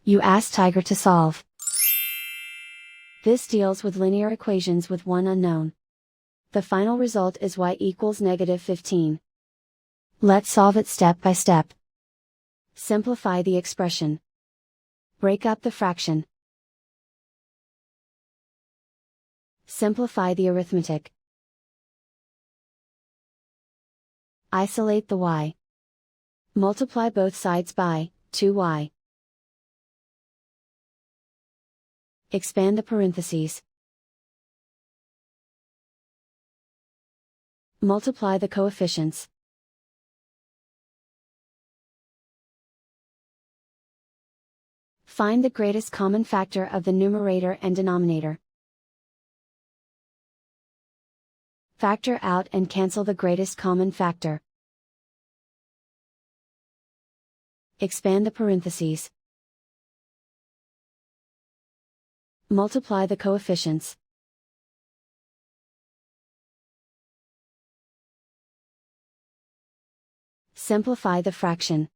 You ask Tiger to solve. This deals with linear equations with one unknown. The final result is y equals -15. Let's solve it step by step. Simplify the expression. Break up the fraction. Simplify the arithmetic. Isolate the y. Multiply both sides by 2y. Expand the parentheses. Multiply the coefficients. Find the greatest common factor of the numerator and denominator. Factor out and cancel the greatest common factor. Expand the parentheses. Multiply the coefficients. Simplify the fraction.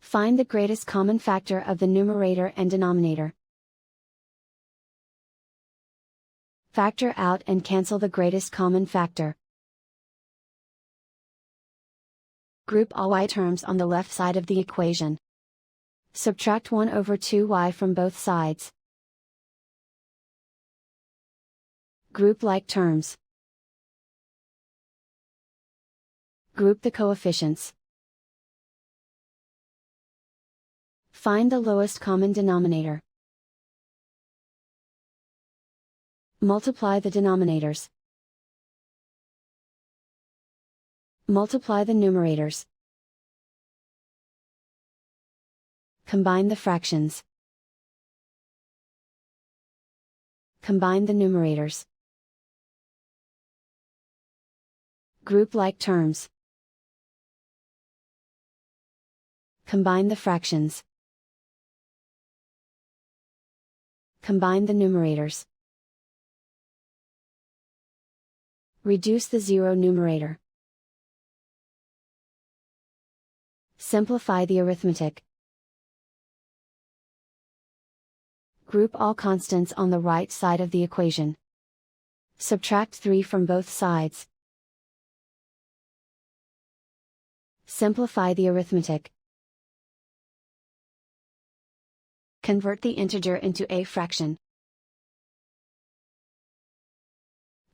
Find the greatest common factor of the numerator and denominator. Factor out and cancel the greatest common factor. Group all y terms on the left side of the equation. Subtract 1 over 2y from both sides. Group like terms. Group the coefficients. Find the lowest common denominator. Multiply the denominators. Multiply the numerators. Combine the fractions. Combine the numerators. Group like terms. Combine the fractions. Combine the numerators. Reduce the zero numerator. Simplify the arithmetic. Group all constants on the right side of the equation. Subtract 3 from both sides. Simplify the arithmetic. Convert the integer into a fraction.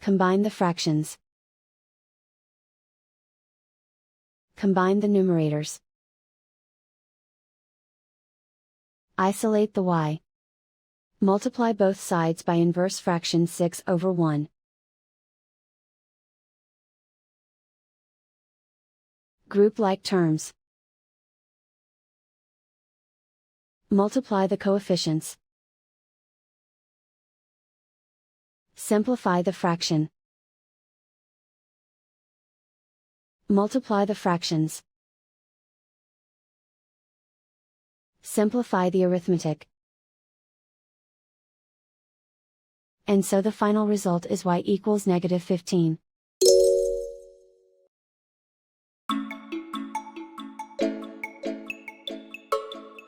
Combine the fractions. Combine the numerators. Isolate the y. Multiply both sides by inverse fraction 6 over 1. Group like terms. Multiply the coefficients. Simplify the fraction. Multiply the fractions. Simplify the arithmetic. And so the final result is y equals -15.